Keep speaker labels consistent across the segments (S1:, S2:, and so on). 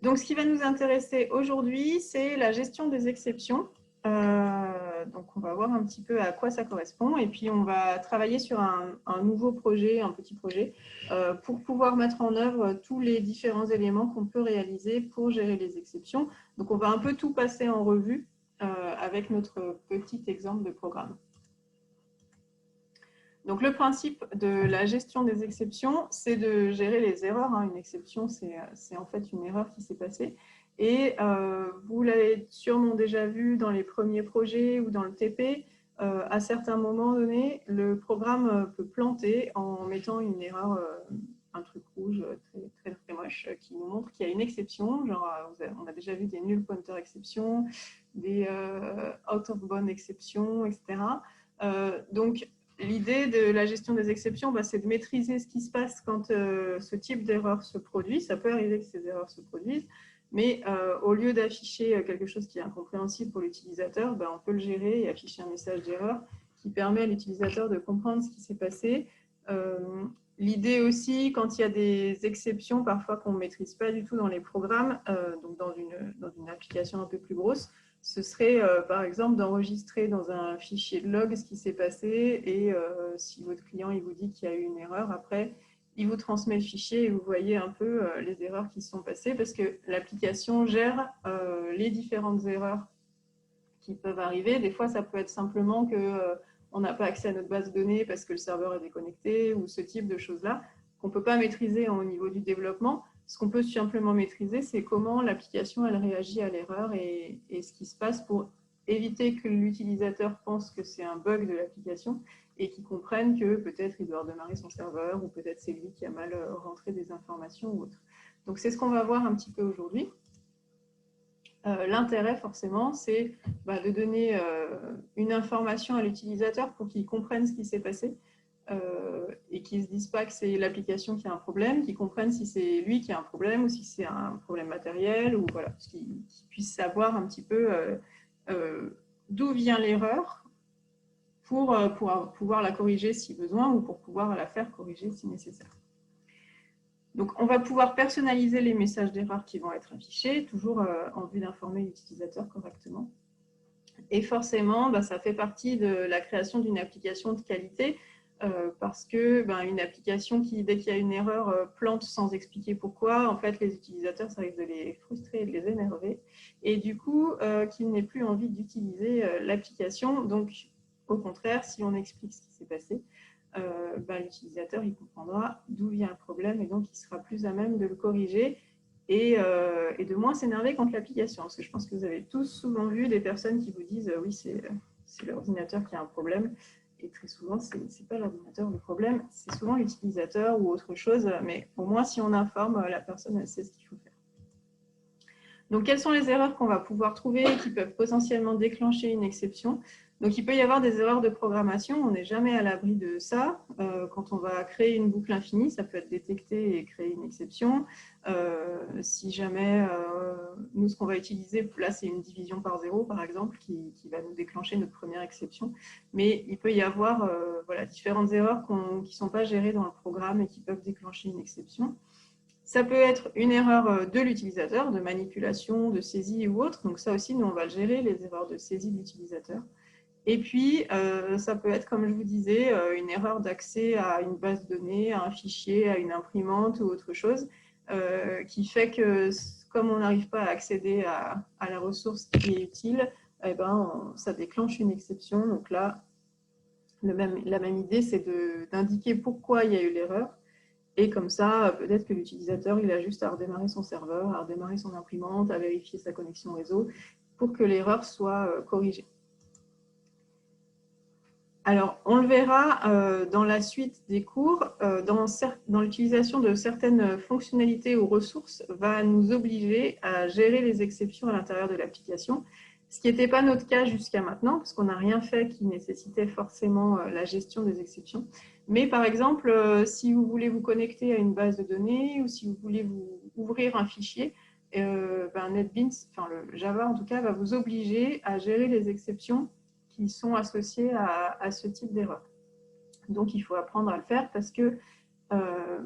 S1: Donc, ce qui va nous intéresser aujourd'hui, c'est la gestion des exceptions. Donc, on va voir un petit peu à quoi ça correspond. Et puis, on va travailler sur un nouveau projet, un petit projet, pour pouvoir mettre en œuvre tous les différents éléments qu'on peut réaliser pour gérer les exceptions. Donc, on va un peu tout passer en revue avec notre petit exemple de programme. Donc, le principe de la gestion des exceptions, c'est de gérer les erreurs. Une exception, c'est en fait une erreur qui s'est passée. Et vous l'avez sûrement déjà vu dans les premiers projets ou dans le TP, à certains moments donnés, le programme peut planter en mettant une erreur, un truc rouge très moche qui nous montre qu'il y a une exception. Genre, on a déjà vu des null pointer exceptions, des out of bound exceptions, etc. Donc, l'idée de la gestion des exceptions, c'est de maîtriser ce qui se passe quand ce type d'erreur se produit. Ça peut arriver que ces erreurs se produisent, mais au lieu d'afficher quelque chose qui est incompréhensible pour l'utilisateur, on peut le gérer et afficher un message d'erreur qui permet à l'utilisateur de comprendre ce qui s'est passé. L'idée aussi, quand il y a des exceptions, parfois qu'on ne maîtrise pas du tout dans les programmes, donc dans une application un peu plus grosse, ce serait par exemple d'enregistrer dans un fichier de log ce qui s'est passé et si votre client il vous dit qu'il y a eu une erreur, après il vous transmet le fichier et vous voyez un peu les erreurs qui se sont passées parce que l'application gère les différentes erreurs qui peuvent arriver. Des fois, ça peut être simplement qu'on n'a pas accès à notre base de données parce que le serveur est déconnecté ou ce type de choses-là qu'on ne peut pas maîtriser au niveau du développement. Ce qu'on peut simplement maîtriser, c'est comment l'application elle réagit à l'erreur et ce qui se passe pour éviter que l'utilisateur pense que c'est un bug de l'application et qu'il comprenne que peut-être il doit redémarrer son serveur ou peut-être c'est lui qui a mal rentré des informations ou autre. Donc c'est ce qu'on va voir un petit peu aujourd'hui. L'intérêt, forcément, c'est de donner une information à l'utilisateur pour qu'il comprenne ce qui s'est passé et qu'il ne se dise pas que c'est l'application qui a un problème, qu'il comprenne si c'est lui qui a un problème ou si c'est un problème matériel, ou voilà, qu'il puisse savoir un petit peu d'où vient l'erreur pour pouvoir la corriger si besoin ou pour pouvoir la faire corriger si nécessaire. Donc, on va pouvoir personnaliser les messages d'erreur qui vont être affichés, toujours en vue d'informer l'utilisateur correctement. Et forcément, ça fait partie de la création d'une application de qualité parce que une application qui, dès qu'il y a une erreur, plante sans expliquer pourquoi, en fait, les utilisateurs, ça risque de les frustrer et de les énerver. Et du coup, qu'ils n'aient plus envie d'utiliser l'application. Donc, au contraire, si on explique ce qui s'est passé, l'utilisateur il comprendra d'où vient le problème et donc il sera plus à même de le corriger et de moins s'énerver contre l'application. Parce que je pense que vous avez tous souvent vu des personnes qui vous disent oui, c'est l'ordinateur qui a un problème. Et très souvent, ce n'est pas l'ordinateur le problème, c'est souvent l'utilisateur ou autre chose. Mais au moins, si on informe, la personne elle sait ce qu'il faut faire. Donc, quelles sont les erreurs qu'on va pouvoir trouver et qui peuvent potentiellement déclencher une exception? Donc, il peut y avoir des erreurs de programmation. On n'est jamais à l'abri de ça. Quand on va créer une boucle infinie, ça peut être détecté et créer une exception. Si jamais, nous, ce qu'on va utiliser, là, c'est une division par 0, par exemple, qui va nous déclencher notre première exception. Mais il peut y avoir différentes erreurs qui ne sont pas gérées dans le programme et qui peuvent déclencher une exception. Ça peut être une erreur de l'utilisateur, de manipulation, de saisie ou autre. Donc ça aussi, nous, on va le gérer, les erreurs de saisie de l'utilisateur. Et puis, ça peut être, comme je vous disais, une erreur d'accès à une base de données, à un fichier, à une imprimante ou autre chose, qui fait que, comme on n'arrive pas à accéder à la ressource qui est utile, ça déclenche une exception. Donc là, la même idée, c'est d'indiquer pourquoi il y a eu l'erreur. Et comme ça, peut-être que l'utilisateur, il a juste à redémarrer son serveur, à redémarrer son imprimante, à vérifier sa connexion réseau pour que l'erreur soit corrigée. Alors, on le verra dans la suite des cours, dans l'utilisation de certaines fonctionnalités ou ressources va nous obliger à gérer les exceptions à l'intérieur de l'application, ce qui n'était pas notre cas jusqu'à maintenant, parce qu'on n'a rien fait qui nécessitait forcément la gestion des exceptions. Mais par exemple, si vous voulez vous connecter à une base de données ou si vous voulez vous ouvrir un fichier, NetBeans, enfin le Java en tout cas, va vous obliger à gérer les exceptions qui sont associées à ce type d'erreur. Donc, il faut apprendre à le faire parce que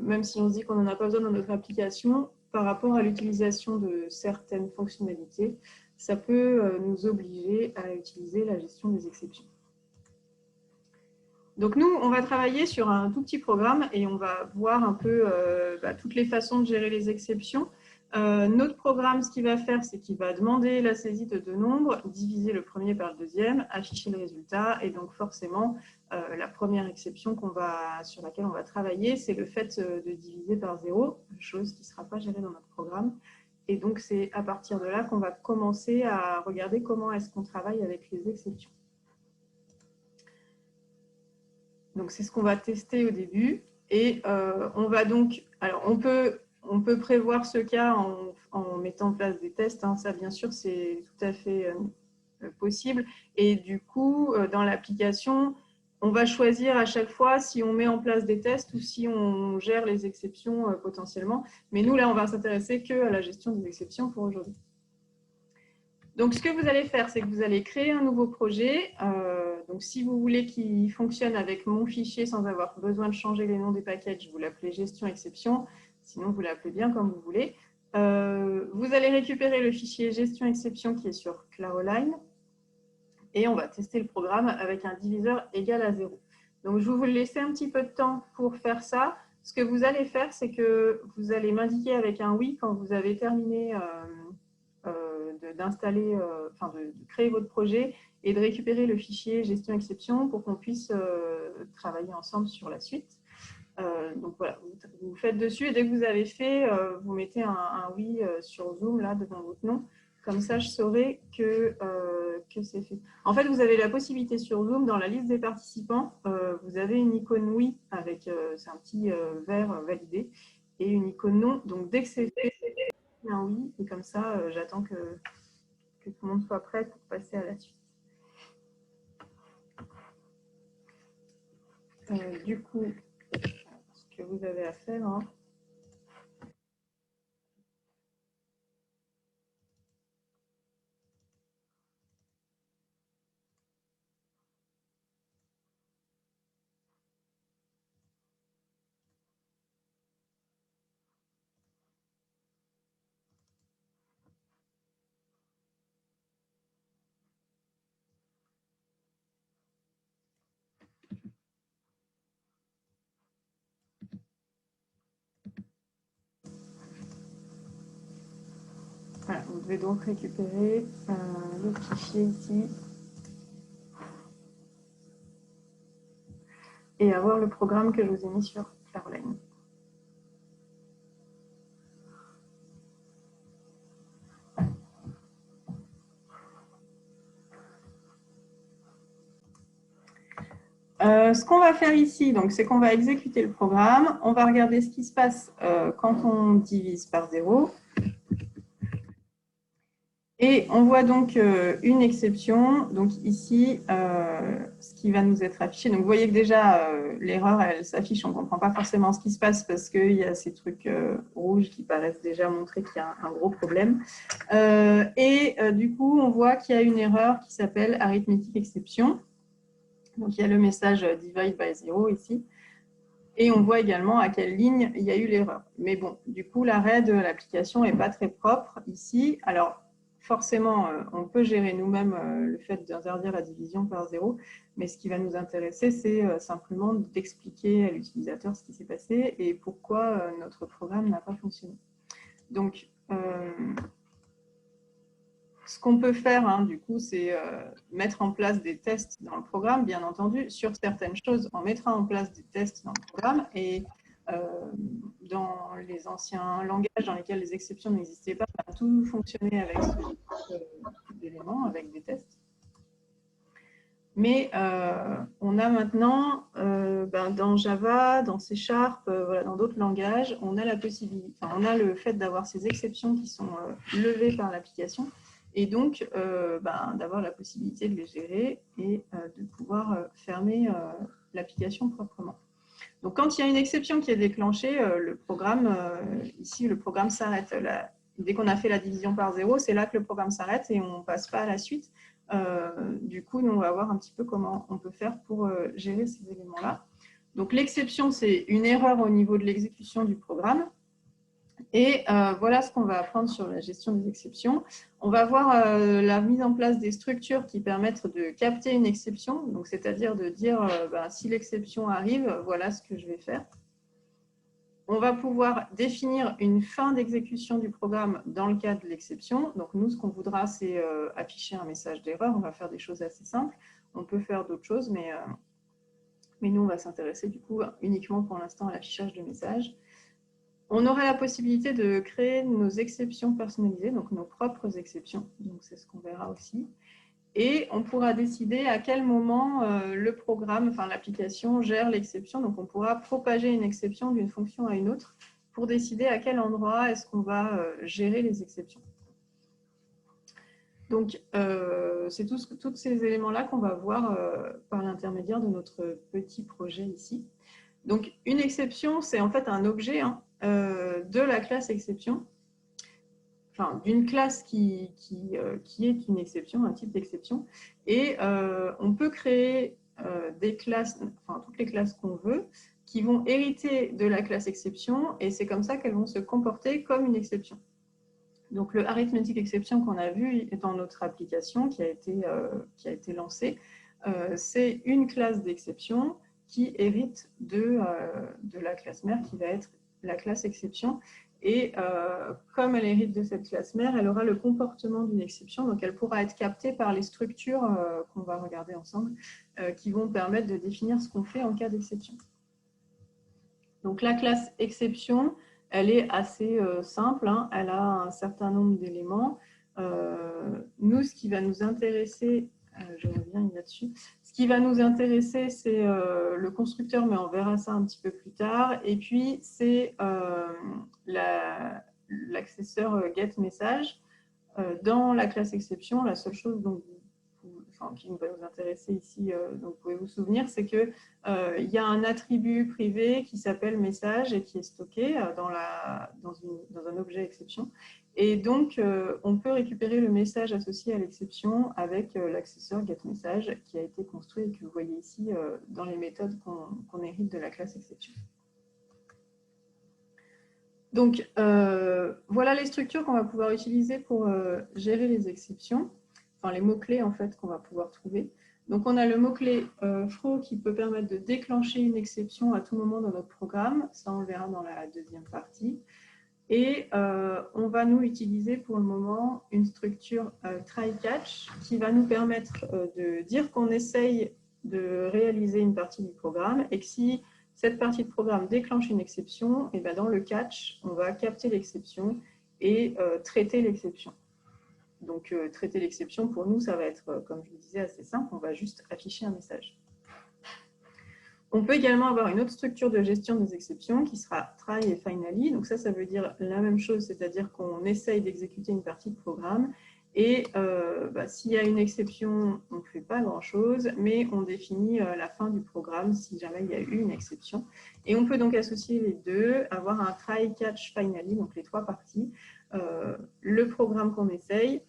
S1: même si on se dit qu'on n'en a pas besoin dans notre application, par rapport à l'utilisation de certaines fonctionnalités, ça peut nous obliger à utiliser la gestion des exceptions. Donc nous, on va travailler sur un tout petit programme et on va voir un peu toutes les façons de gérer les exceptions. Notre programme, ce qu'il va faire, c'est qu'il va demander la saisie de deux nombres, diviser le premier par le deuxième, afficher le résultat. Et donc forcément, la première exception sur laquelle on va travailler, c'est le fait de diviser par 0, chose qui ne sera pas gérée dans notre programme. Et donc c'est à partir de là qu'on va commencer à regarder comment est-ce qu'on travaille avec les exceptions. Donc, c'est ce qu'on va tester au début. Et on va donc… Alors, on peut prévoir ce cas en mettant en place des tests. Hein. Ça, bien sûr, c'est tout à fait possible. Et du coup, dans l'application, on va choisir à chaque fois si on met en place des tests ou si on gère les exceptions potentiellement. Mais nous, là, on va s'intéresser qu'à la gestion des exceptions pour aujourd'hui. Donc, ce que vous allez faire, c'est que vous allez créer un nouveau projet. Donc, si vous voulez qu'il fonctionne avec mon fichier sans avoir besoin de changer les noms des packages, vous l'appelez gestion exception. Sinon, vous l'appelez bien comme vous voulez. Vous allez récupérer le fichier gestion exception qui est sur Claroline. Et on va tester le programme avec un diviseur égal à 0. Donc, je vais vous laisser un petit peu de temps pour faire ça. Ce que vous allez faire, c'est que vous allez m'indiquer avec un oui quand vous avez terminé d'installer, de créer votre projet et de récupérer le fichier gestion exception pour qu'on puisse travailler ensemble sur la suite. Donc voilà, vous faites dessus et dès que vous avez fait, vous mettez un oui sur Zoom là devant votre nom. Comme ça, je saurai que c'est fait. En fait, vous avez la possibilité sur Zoom, dans la liste des participants, vous avez une icône oui avec c'est un petit vert validé et une icône non. Donc dès que c'est fait, un oui, et comme ça, j'attends que tout le monde soit prêt pour passer à la suite. Du coup, ce que vous avez à faire, hein, voilà, vous devez donc récupérer le fichier ici et avoir le programme que je vous ai mis sur Claroline. Ce qu'on va faire ici, c'est qu'on va exécuter le programme. On va regarder ce qui se passe quand on divise par 0. Et on voit donc une exception. Donc ici, ce qui va nous être affiché. Donc vous voyez que déjà, l'erreur, elle s'affiche. On ne comprend pas forcément ce qui se passe parce qu'il y a ces trucs rouges qui paraissent déjà montrer qu'il y a un gros problème. Du coup, on voit qu'il y a une erreur qui s'appelle arithmétique exception. Donc il y a le message divide by 0 ici. Et on voit également à quelle ligne il y a eu l'erreur. Mais bon, du coup, l'arrêt de l'application n'est pas très propre ici. Alors, forcément, on peut gérer nous-mêmes le fait d'interdire la division par 0, mais ce qui va nous intéresser, c'est simplement d'expliquer à l'utilisateur ce qui s'est passé et pourquoi notre programme n'a pas fonctionné. Donc, ce qu'on peut faire, hein, du coup, c'est mettre en place des tests dans le programme, bien entendu. Sur certaines choses, on mettra en place des tests dans le programme. Et dans les anciens langages dans lesquels les exceptions n'existaient pas, on a tout fonctionné avec ce type d'éléments, avec des tests. Mais on a maintenant, dans Java, dans C#, voilà, dans d'autres langages, on a la possibilité, on a le fait d'avoir ces exceptions qui sont levées par l'application. Et donc, d'avoir la possibilité de les gérer et de pouvoir fermer l'application proprement. Donc, quand il y a une exception qui est déclenchée, le programme, ici, le programme s'arrête. Dès qu'on a fait la division par 0, c'est là que le programme s'arrête et on ne passe pas à la suite. Du coup, nous, on va voir un petit peu comment on peut faire pour gérer ces éléments-là. Donc, l'exception, c'est une erreur au niveau de l'exécution du programme. Et voilà ce qu'on va apprendre sur la gestion des exceptions. On va voir la mise en place des structures qui permettent de capter une exception, donc c'est-à-dire de dire si l'exception arrive, voilà ce que je vais faire. On va pouvoir définir une fin d'exécution du programme dans le cas de l'exception. Donc nous, ce qu'on voudra, c'est afficher un message d'erreur. On va faire des choses assez simples. On peut faire d'autres choses, mais nous, on va s'intéresser du coup uniquement pour l'instant à l'affichage de messages. On aura la possibilité de créer nos exceptions personnalisées, donc nos propres exceptions. Donc c'est ce qu'on verra aussi. Et on pourra décider à quel moment le programme, enfin l'application, gère l'exception. Donc on pourra propager une exception d'une fonction à une autre pour décider à quel endroit est-ce qu'on va gérer les exceptions. Donc c'est tous ces éléments-là qu'on va voir par l'intermédiaire de notre petit projet ici. Donc une exception, c'est en fait un objet de la classe exception. Enfin, d'une classe qui est une exception, un type d'exception. Et on peut créer des classes, enfin toutes les classes qu'on veut, qui vont hériter de la classe exception, et c'est comme ça qu'elles vont se comporter comme une exception. Donc le arithmetic exception qu'on a vu dans notre application qui a été lancée, c'est une classe d'exception qui hérite de la classe mère qui va être la classe exception. Et comme elle hérite de cette classe mère, elle aura le comportement d'une exception, donc elle pourra être captée par les structures qu'on va regarder ensemble, qui vont permettre de définir ce qu'on fait en cas d'exception. Donc la classe exception, elle est assez simple, elle a un certain nombre d'éléments. Nous, ce qui va nous intéresser, je reviens là-dessus, ce qui va nous intéresser, c'est le constructeur, mais on verra ça un petit peu plus tard. Et puis, c'est l'accesseur getMessage. Dans la classe exception, la seule chose qui va nous intéresser ici, donc vous pouvez vous souvenir, c'est qu'il y a un attribut privé qui s'appelle message et qui est stocké dans un objet exception. Et donc, on peut récupérer le message associé à l'exception avec l'accesseur getMessage qui a été construit et que vous voyez ici dans les méthodes qu'on hérite de la classe exception. Donc, voilà les structures qu'on va pouvoir utiliser pour gérer les exceptions, enfin les mots-clés en fait qu'on va pouvoir trouver. Donc, on a le mot-clé throw qui peut permettre de déclencher une exception à tout moment dans notre programme. Ça, on le verra dans la deuxième partie. Et on va nous utiliser pour le moment une structure try-catch qui va nous permettre de dire qu'on essaye de réaliser une partie du programme et que si cette partie de programme déclenche une exception, et bien dans le catch, on va capter l'exception et traiter l'exception. Donc, traiter l'exception, pour nous, ça va être, comme je le disais, assez simple. On va juste afficher un message. On peut également avoir une autre structure de gestion des exceptions qui sera try et finally. Donc ça veut dire la même chose, c'est-à-dire qu'on essaye d'exécuter une partie de programme. Et s'il y a une exception, on ne fait pas grand-chose, mais on définit la fin du programme si jamais il y a eu une exception. Et on peut donc associer les deux, avoir un try, catch, finally, donc les trois parties. Le programme qu'on essaye,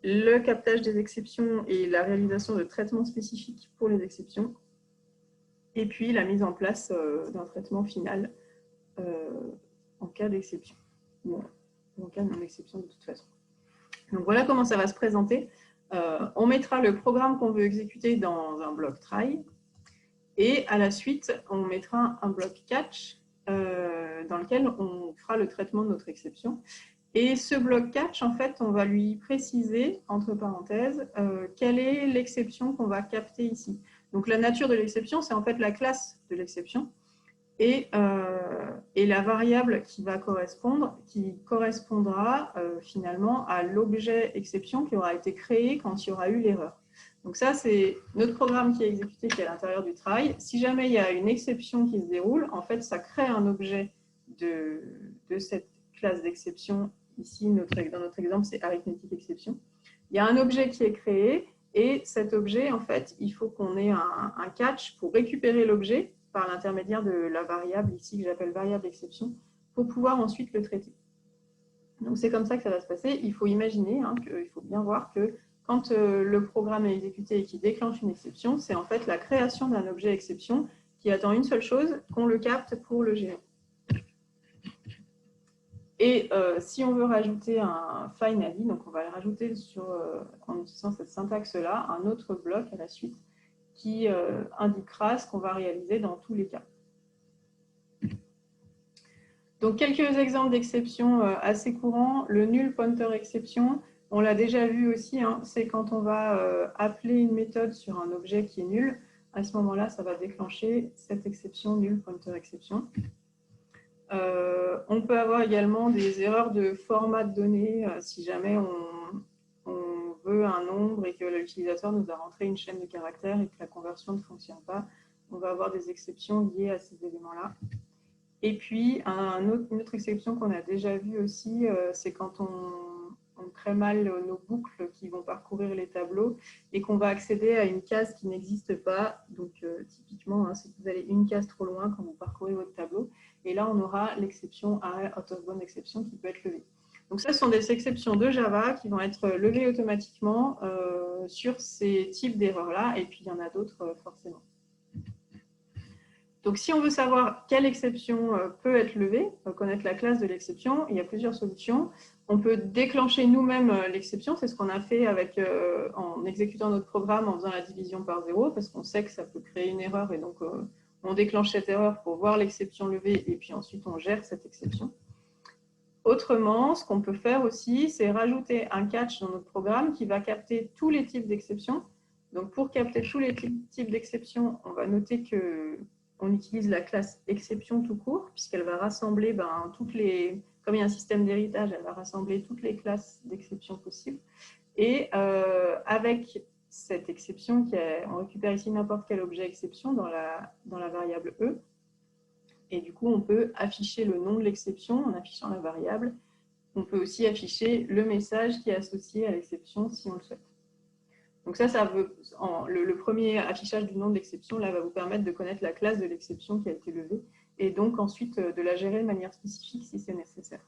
S1: le captage des exceptions et la réalisation de traitements spécifiques pour les exceptions, et puis la mise en place d'un traitement final en cas d'exception, ou en cas de non-exception de toute façon. Donc voilà comment ça va se présenter. On mettra le programme qu'on veut exécuter dans un bloc try, et à la suite, on mettra un bloc catch dans lequel on fera le traitement de notre exception. Et ce bloc catch, en fait, on va lui préciser, entre parenthèses, quelle est l'exception qu'on va capter ici. Donc la nature de l'exception, c'est en fait la classe de l'exception. Et la variable qui va correspondre, qui correspondra finalement à l'objet exception qui aura été créé quand il y aura eu l'erreur. Donc ça, c'est notre programme qui est exécuté, qui est à l'intérieur du try. Si jamais il y a une exception qui se déroule, en fait, ça crée un objet de cette classe d'exception. Ici, dans notre exemple, c'est arithmetic exception. Il y a un objet qui est créé et cet objet, en fait, il faut qu'on ait un catch pour récupérer l'objet par l'intermédiaire de la variable ici que j'appelle variable exception pour pouvoir ensuite le traiter. Donc c'est comme ça que ça va se passer. Il faut imaginer, il faut bien voir que quand le programme est exécuté et qu'il déclenche une exception, c'est en fait la création d'un objet exception qui attend une seule chose, qu'on le capte pour le gérer. Et si on veut rajouter un finally, donc on va le rajouter en utilisant cette syntaxe-là, un autre bloc à la suite qui indiquera ce qu'on va réaliser dans tous les cas. Donc, quelques exemples d'exceptions assez courants. Le null pointer exception, on l'a déjà vu aussi, hein, c'est quand on va appeler une méthode sur un objet qui est nul. À ce moment-là, ça va déclencher cette exception null pointer exception. On peut avoir également des erreurs de format de données si jamais on veut un nombre et que l'utilisateur nous a rentré une chaîne de caractères et que la conversion ne fonctionne pas. On va avoir des exceptions liées à ces éléments-là. Et puis, une autre exception qu'on a déjà vue aussi, c'est quand on crée mal nos boucles qui vont parcourir les tableaux et qu'on va accéder à une case qui n'existe pas. Donc, typiquement, hein, si vous allez une case trop loin quand vous parcourez votre tableau. Et là, on aura l'exception array out of bound exception qui peut être levée. Donc, ça, ce sont des exceptions de Java qui vont être levées automatiquement sur ces types d'erreurs-là. Et puis, il y en a d'autres forcément. Donc, si on veut savoir quelle exception peut être levée, connaître la classe de l'exception, il y a plusieurs solutions. On peut déclencher nous-mêmes l'exception, c'est ce qu'on a fait en exécutant notre programme en faisant la division par 0, parce qu'on sait que ça peut créer une erreur, et donc on déclenche cette erreur pour voir l'exception levée, et puis ensuite on gère cette exception. Autrement, ce qu'on peut faire aussi, c'est rajouter un catch dans notre programme qui va capter tous les types d'exceptions. Donc, pour capter tous les types d'exceptions, on va noter qu'on utilise la classe exception tout court, puisqu'elle va rassembler comme il y a un système d'héritage, elle va rassembler toutes les classes d'exception possibles. Et avec cette exception, on récupère ici n'importe quel objet exception dans la variable E. Et du coup, on peut afficher le nom de l'exception en affichant la variable. On peut aussi afficher le message qui est associé à l'exception si on le souhaite. Donc le premier affichage du nom de l'exception là, va vous permettre de connaître la classe de l'exception qui a été levée et donc ensuite de la gérer de manière spécifique si c'est nécessaire.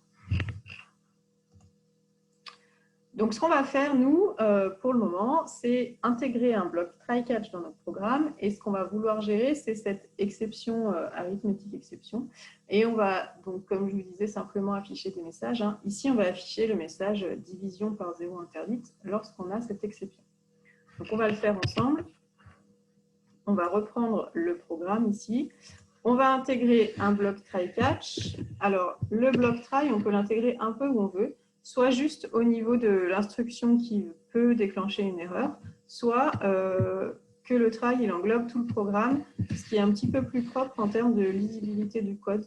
S1: Donc, ce qu'on va faire, nous, pour le moment, c'est intégrer un bloc try-catch dans notre programme. Et ce qu'on va vouloir gérer, c'est cette exception, arithmétique exception. Et on va, donc, comme je vous disais, simplement afficher des messages. Hein. Ici, on va afficher le message division par 0 interdite lorsqu'on a cette exception. Donc, on va le faire ensemble. On va reprendre le programme ici. On va intégrer un bloc try-catch. Alors, le bloc try, on peut l'intégrer un peu où on veut, soit juste au niveau de l'instruction qui peut déclencher une erreur, soit que le try, il englobe tout le programme, ce qui est un petit peu plus propre en termes de lisibilité du code,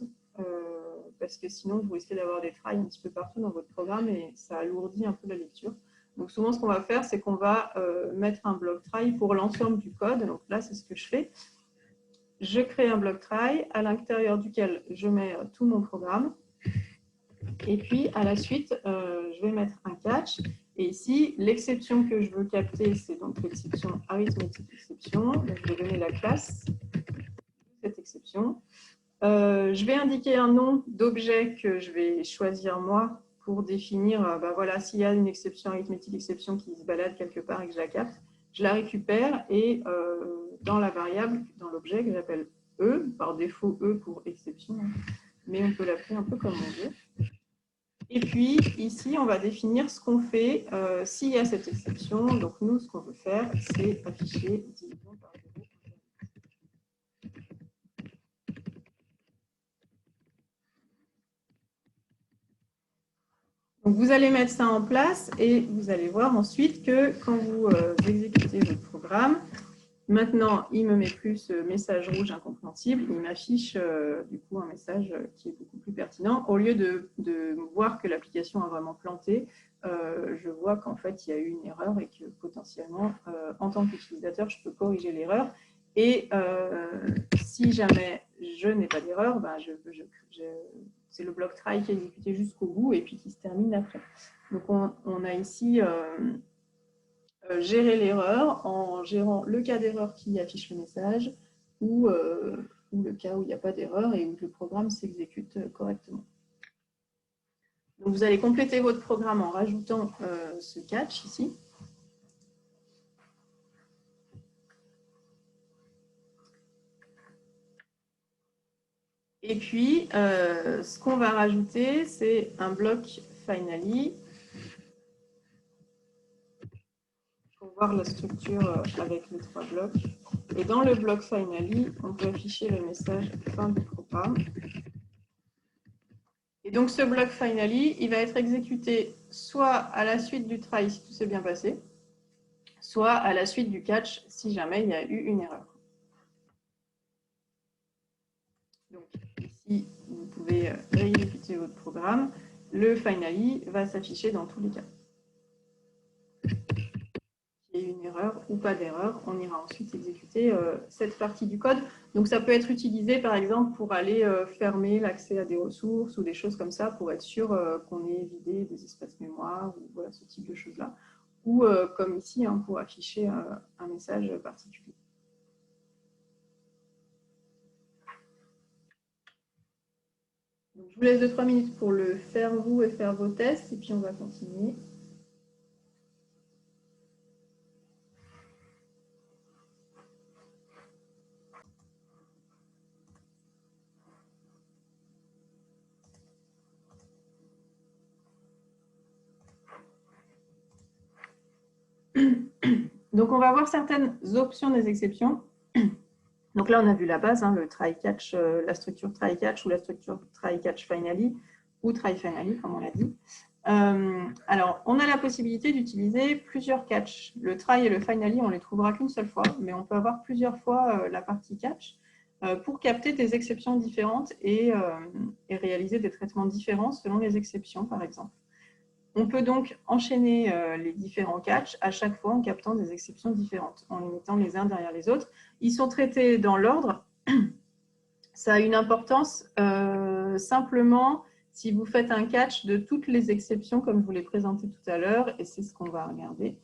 S1: parce que sinon, vous risquez d'avoir des tries un petit peu partout dans votre programme et ça alourdit un peu la lecture. Donc, souvent, ce qu'on va faire, c'est qu'on va mettre un bloc try pour l'ensemble du code. Donc là, c'est ce que je fais. Je crée un bloc try à l'intérieur duquel je mets tout mon programme. Et puis, à la suite, je vais mettre un catch. Et ici, l'exception que je veux capter, c'est donc l'exception arithmétique exception. Donc, je vais donner la classe de cette exception. Je vais indiquer un nom d'objet que je vais choisir moi pour définir, voilà, s'il y a une exception arithmétique exception qui se balade quelque part et que je la capte, je la récupère et dans la variable, dans l'objet que j'appelle E, par défaut E pour exception, mais on peut l'appeler un peu comme on veut. Et puis, ici, on va définir ce qu'on fait s'il y a cette exception. Donc, nous, ce qu'on veut faire, c'est afficher division par 0. Donc, vous allez mettre ça en place et vous allez voir ensuite que quand vous exécutez votre programme, maintenant, il ne me met plus ce message rouge incompréhensible, il m'affiche du coup un message qui est beaucoup plus pertinent. Au lieu de voir que l'application a vraiment planté, je vois qu'en fait, il y a eu une erreur et que potentiellement, en tant qu'utilisateur, je peux corriger l'erreur. Et si jamais je n'ai pas d'erreur, c'est le bloc try qui est exécuté jusqu'au bout et puis qui se termine après. Donc, on a ici gérer l'erreur en gérant le cas d'erreur qui affiche le message ou le cas où il n'y a pas d'erreur et où le programme s'exécute correctement. Donc, vous allez compléter votre programme en rajoutant ce catch ici. Et puis, ce qu'on va rajouter, c'est un bloc finally. Pour voir la structure avec les 3 blocs. Et dans le bloc finally, on peut afficher le message fin du programme. Et donc, ce bloc finally, il va être exécuté soit à la suite du try si tout s'est bien passé, soit à la suite du catch si jamais il y a eu une erreur. Donc, ici, vous pouvez réexécuter votre programme. Le finally va s'afficher dans tous les cas. Qu'il y ait une erreur ou pas d'erreur, on ira ensuite exécuter cette partie du code. Donc, ça peut être utilisé, par exemple, pour aller fermer l'accès à des ressources ou des choses comme ça, pour être sûr qu'on ait vidé des espaces mémoire ou voilà, ce type de choses-là. Ou comme ici, hein, pour afficher un message particulier. Donc, je vous laisse 2-3 minutes pour le faire vous et faire vos tests, et puis on va continuer. Donc, on va voir certaines options des exceptions. Donc là, on a vu la base, hein, le try-catch, la structure try-catch ou la structure try-catch finally ou try-finally, comme on l'a dit. Alors, on a la possibilité d'utiliser plusieurs catch. Le try et le finally, on ne les trouvera qu'une seule fois, mais on peut avoir plusieurs fois la partie catch pour capter des exceptions différentes et réaliser des traitements différents selon les exceptions, par exemple. On peut donc enchaîner les différents catchs à chaque fois en captant des exceptions différentes, en les mettant les uns derrière les autres. Ils sont traités dans l'ordre. Ça a une importance simplement si vous faites un catch de toutes les exceptions comme je vous l'ai présenté tout à l'heure, et c'est ce qu'on va regarder.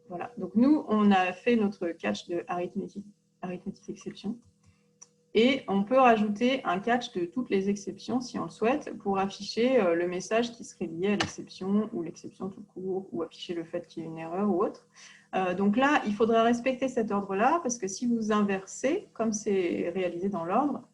S1: Voilà. Donc nous, on a fait notre catch de arithmétique exception. Et on peut rajouter un catch de toutes les exceptions, si on le souhaite, pour afficher le message qui serait lié à l'exception ou l'exception tout court, ou afficher le fait qu'il y ait une erreur ou autre. Donc là, il faudra respecter cet ordre-là, parce que si vous inversez, comme c'est réalisé dans l'ordre,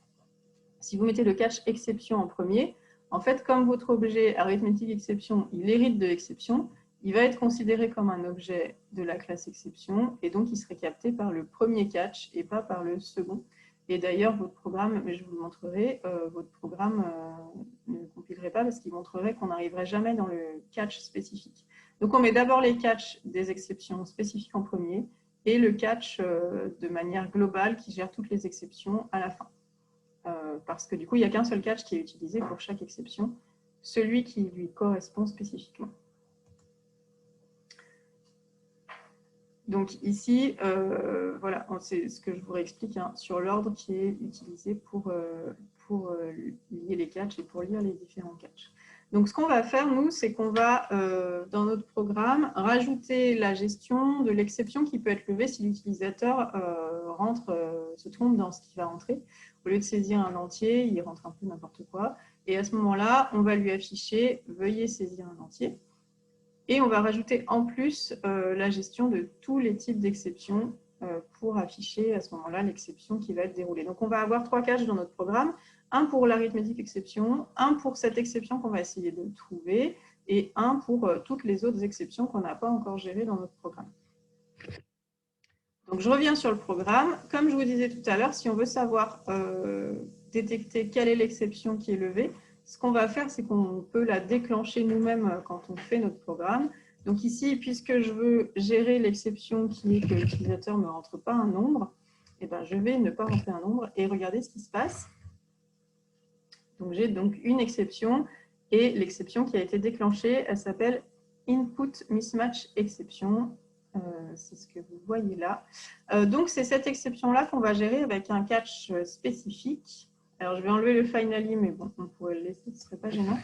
S1: si vous mettez le catch exception en premier, en fait, comme votre objet arithmétique exception, il hérite de l'exception, il va être considéré comme un objet de la classe exception, et donc il serait capté par le premier catch et pas par le second. Et d'ailleurs, votre programme, mais je vous le montrerai, votre programme ne compilerait pas parce qu'il montrerait qu'on n'arriverait jamais dans le catch spécifique. Donc, on met d'abord les catchs des exceptions spécifiques en premier et le catch de manière globale qui gère toutes les exceptions à la fin. Parce que du coup, il n'y a qu'un seul catch qui est utilisé pour chaque exception, celui qui lui correspond spécifiquement. Donc ici, voilà, c'est ce que je vous réexplique hein, sur l'ordre qui est utilisé pour lier les catchs et pour lire les différents catchs. Donc ce qu'on va faire, nous, c'est qu'on va, dans notre programme, rajouter la gestion de l'exception qui peut être levée si l'utilisateur se trompe dans ce qu'il va rentrer. Au lieu de saisir un entier, il rentre un peu n'importe quoi. Et à ce moment-là, on va lui afficher « Veuillez saisir un entier ». Et on va rajouter en plus la gestion de tous les types d'exceptions pour afficher à ce moment-là l'exception qui va être déroulée. Donc, on va avoir 3 catchs dans notre programme. Un pour l'arithmétique exception, un pour cette exception qu'on va essayer de trouver, et un pour toutes les autres exceptions qu'on n'a pas encore gérées dans notre programme. Donc, je reviens sur le programme. Comme je vous disais tout à l'heure, si on veut savoir détecter quelle est l'exception qui est levée, ce qu'on va faire, c'est qu'on peut la déclencher nous-mêmes quand on fait notre programme. Donc ici, puisque je veux gérer l'exception qui est que l'utilisateur ne rentre pas un nombre, eh ben, je vais ne pas rentrer un nombre et regarder ce qui se passe. Donc j'ai donc une exception et l'exception qui a été déclenchée, elle s'appelle Input Mismatch Exception. C'est ce que vous voyez là. Donc c'est cette exception-là qu'on va gérer avec un catch spécifique. Alors, je vais enlever le finally, mais bon, on pourrait le laisser, ce ne serait pas gênant.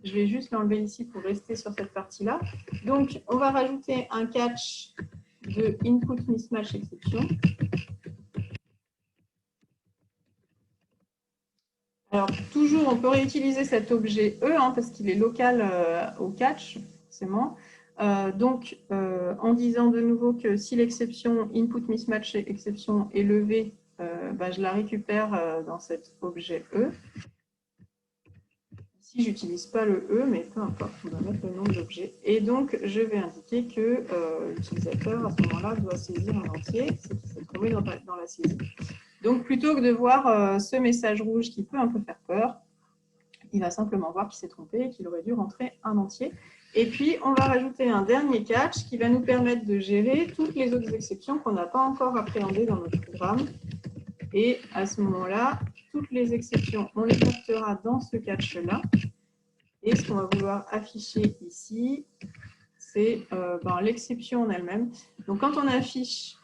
S1: Je vais juste l'enlever ici pour rester sur cette partie-là. Donc, on va rajouter un catch de input mismatch exception. Alors, toujours, on peut réutiliser cet objet E, hein, parce qu'il est local au catch, forcément. En disant de nouveau que si l'exception input mismatch exception est levée, je la récupère dans cet objet E. Ici, je n'utilise pas le E, mais peu importe, on va mettre le nom de l'objet. Et donc, je vais indiquer que l'utilisateur, à ce moment-là, doit saisir un entier, ce qui s'est trouvé dans la saisie. Donc, plutôt que de voir ce message rouge qui peut un peu faire peur, il va simplement voir qu'il s'est trompé et qu'il aurait dû rentrer un entier. Et puis, on va rajouter un dernier catch qui va nous permettre de gérer toutes les autres exceptions qu'on n'a pas encore appréhendées dans notre programme. Et à ce moment-là, toutes les exceptions, on les captera dans ce catch-là. Et ce qu'on va vouloir afficher ici, c'est l'exception en elle-même. Donc, quand on affiche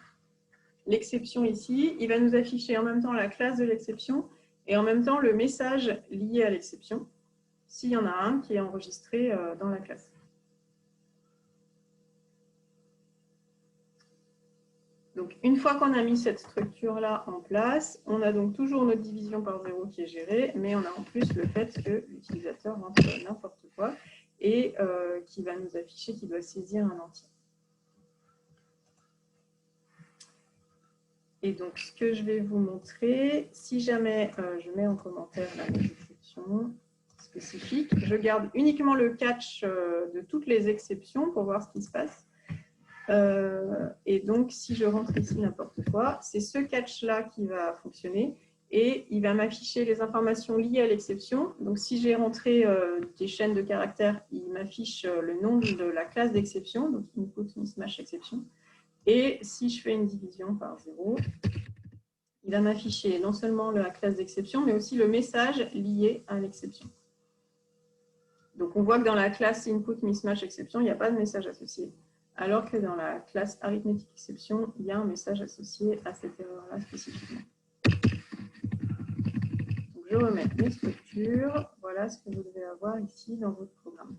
S1: l'exception ici, il va nous afficher en même temps la classe de l'exception et en même temps le message lié à l'exception, s'il y en a un qui est enregistré dans la classe. Donc, une fois qu'on a mis cette structure-là en place, on a donc toujours notre division par 0 qui est gérée, mais on a en plus le fait que l'utilisateur rentre n'importe quoi et qui va nous afficher qu'il doit saisir un entier. Et donc, ce que je vais vous montrer, si jamais je mets en commentaire les exceptions spécifiques, je garde uniquement le catch de toutes les exceptions pour voir ce qui se passe. Et donc, si je rentre ici n'importe quoi, c'est ce catch-là qui va fonctionner et il va m'afficher les informations liées à l'exception. Donc, si j'ai rentré des chaînes de caractères, il m'affiche le nom de la classe d'exception, donc input mismatch exception. Et si je fais une division par 0, il va m'afficher non seulement la classe d'exception, mais aussi le message lié à l'exception. Donc, on voit que dans la classe input mismatch exception, il n'y a pas de message associé. Alors que dans la classe arithmétique exception, il y a un message associé à cette erreur-là spécifiquement. Donc, je remets mes structures. Voilà ce que vous devez avoir ici dans votre programme.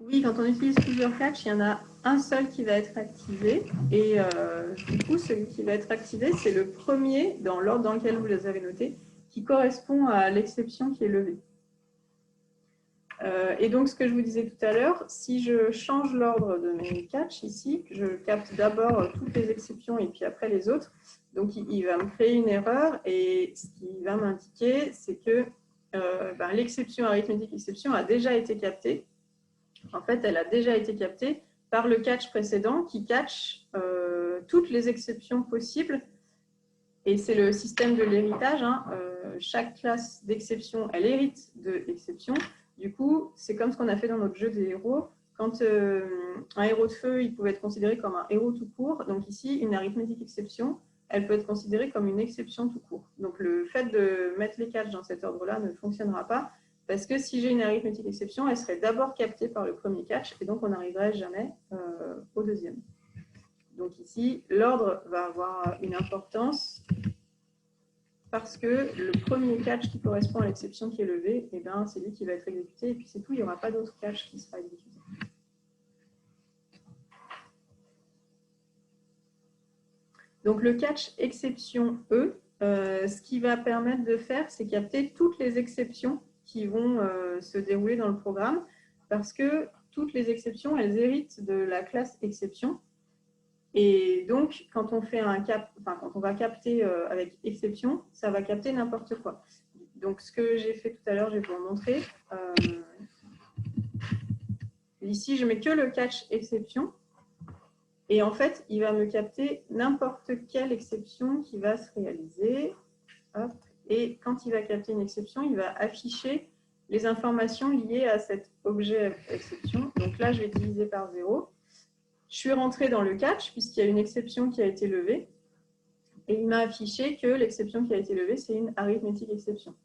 S1: Oui, quand on utilise plusieurs catchs, il y en a un seul qui va être activé. Et du coup, celui qui va être activé, c'est le premier, dans l'ordre dans lequel vous les avez notés, qui correspond à l'exception qui est levée. Et donc, ce que je vous disais tout à l'heure, si je change l'ordre de mes catchs ici, je capte d'abord toutes les exceptions et puis après les autres, donc il va me créer une erreur et ce qu'il va m'indiquer, c'est que l'exception arithmétique exception a déjà été captée. En fait, elle a déjà été captée par le catch précédent qui catch toutes les exceptions possibles. Et c'est le système de l'héritage. Hein. Chaque classe d'exception, elle hérite de l'exception. Du coup, c'est comme ce qu'on a fait dans notre jeu des héros. Quand un héros de feu, il pouvait être considéré comme un héros tout court. Donc ici, une arithmétique exception, elle peut être considérée comme une exception tout court. Donc le fait de mettre les catchs dans cet ordre-là ne fonctionnera pas. Parce que si j'ai une arithmétique exception, elle serait d'abord captée par le premier catch et donc on n'arriverait jamais au deuxième. Donc ici, l'ordre va avoir une importance parce que le premier catch qui correspond à l'exception qui est levée, eh ben, c'est lui qui va être exécuté et puis c'est tout, il n'y aura pas d'autre catch qui sera exécuté. Donc le catch exception E, ce qu'il va permettre de faire, c'est capter toutes les exceptions qui vont se dérouler dans le programme parce que toutes les exceptions, elles héritent de la classe exception. Et donc, quand on fait quand on va capter avec exception, ça va capter n'importe quoi. Donc, ce que j'ai fait tout à l'heure, je vais vous le montrer. Ici, je mets que le catch exception. Et en fait, il va me capter n'importe quelle exception qui va se réaliser. Hop. Et quand il va capter une exception, il va afficher les informations liées à cet objet exception. Donc là, je vais diviser par 0. Je suis rentrée dans le catch puisqu'il y a une exception qui a été levée. Et il m'a affiché que l'exception qui a été levée, c'est une arithmétique exception.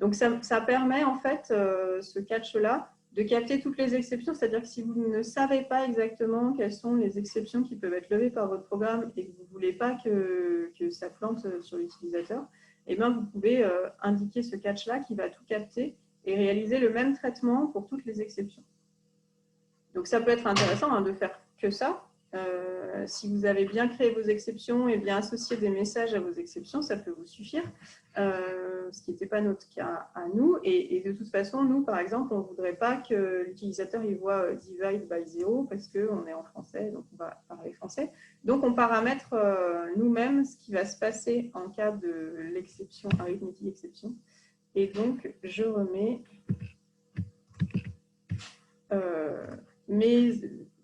S1: Donc ça permet en fait, ce catch-là, de capter toutes les exceptions. C'est-à-dire que si vous ne savez pas exactement quelles sont les exceptions qui peuvent être levées par votre programme et que vous ne voulez pas que ça plante sur l'utilisateur, eh bien, vous pouvez indiquer ce catch-là qui va tout capter et réaliser le même traitement pour toutes les exceptions. Donc, ça peut être intéressant hein, de faire que ça. Si vous avez bien créé vos exceptions et bien associé des messages à vos exceptions, ça peut vous suffire, ce qui n'était pas notre cas à nous. Et de toute façon, nous, par exemple, on ne voudrait pas que l'utilisateur il voit divide by 0 parce qu'on est en français, donc on va parler français. Donc, on paramètre nous-mêmes ce qui va se passer en cas de l'exception, arithmétique exception. Et donc, je remets mes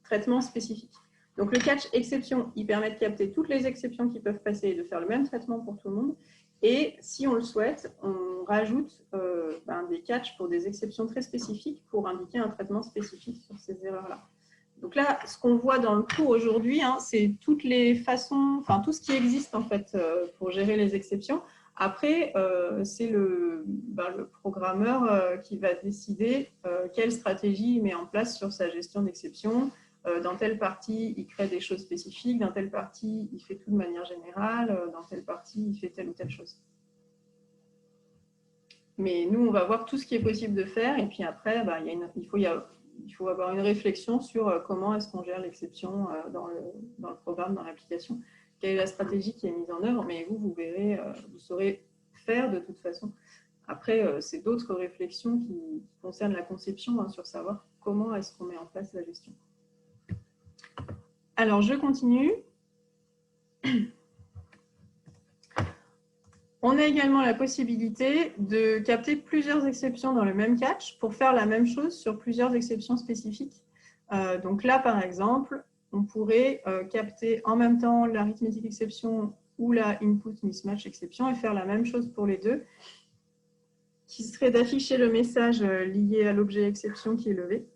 S1: traitements spécifiques. Donc, le catch exception, il permet de capter toutes les exceptions qui peuvent passer et de faire le même traitement pour tout le monde. Et si on le souhaite, on rajoute des catchs pour des exceptions très spécifiques pour indiquer un traitement spécifique sur ces erreurs-là. Donc là, ce qu'on voit dans le cours aujourd'hui, hein, c'est toutes les façons, enfin tout ce qui existe en fait pour gérer les exceptions. Après, c'est le programmeur qui va décider quelle stratégie il met en place sur sa gestion d'exceptions. Dans telle partie, il crée des choses spécifiques. Dans telle partie, il fait tout de manière générale. Dans telle partie, il fait telle ou telle chose. Mais nous, on va voir tout ce qui est possible de faire. Et puis après, il faut avoir une réflexion sur comment est-ce qu'on gère l'exception dans le programme, dans l'application. Quelle est la stratégie qui est mise en œuvre? Mais vous verrez, vous saurez faire de toute façon. Après, c'est d'autres réflexions qui concernent la conception hein, sur savoir comment est-ce qu'on met en place la gestion. Alors, je continue. On a également la possibilité de capter plusieurs exceptions dans le même catch pour faire la même chose sur plusieurs exceptions spécifiques. Donc là, par exemple, on pourrait capter en même temps l'arithmétique exception ou la input mismatch exception et faire la même chose pour les deux, qui serait d'afficher le message lié à l'objet exception qui est levé.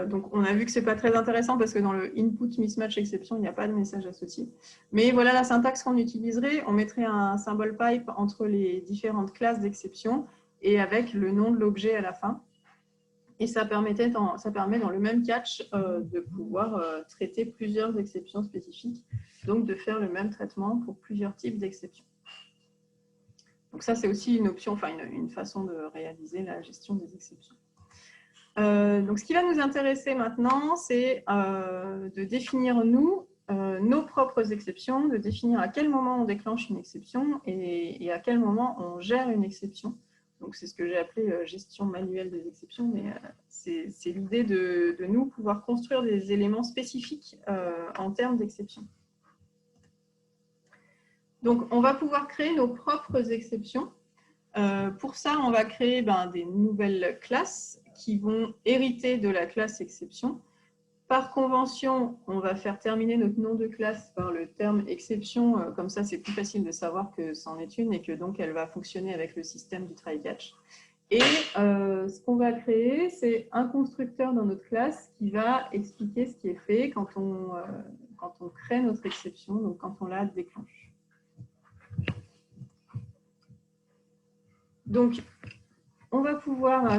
S1: Donc, on a vu que ce n'est pas très intéressant parce que dans le input mismatch exception, il n'y a pas de message associé. Mais voilà la syntaxe qu'on utiliserait. On mettrait un symbole pipe entre les différentes classes d'exception et avec le nom de l'objet à la fin. Et ça permet dans le même catch de pouvoir traiter plusieurs exceptions spécifiques, donc de faire le même traitement pour plusieurs types d'exceptions. Donc ça, c'est aussi une option, enfin une façon de réaliser la gestion des exceptions. Donc, ce qui va nous intéresser maintenant, c'est de définir nos propres exceptions, de définir à quel moment on déclenche une exception et à quel moment on gère une exception. Donc, c'est ce que j'ai appelé gestion manuelle des exceptions, mais c'est l'idée de nous pouvoir construire des éléments spécifiques en termes d'exceptions. Donc, on va pouvoir créer nos propres exceptions. Pour ça, on va créer des nouvelles classes qui vont hériter de la classe exception. Par convention, on va faire terminer notre nom de classe par le terme exception. Comme ça, c'est plus facile de savoir que c'en est une et que donc elle va fonctionner avec le système du try-catch. Et ce qu'on va créer, c'est un constructeur dans notre classe qui va expliquer ce qui est fait quand on crée notre exception, donc quand on la déclenche. Donc, on va pouvoir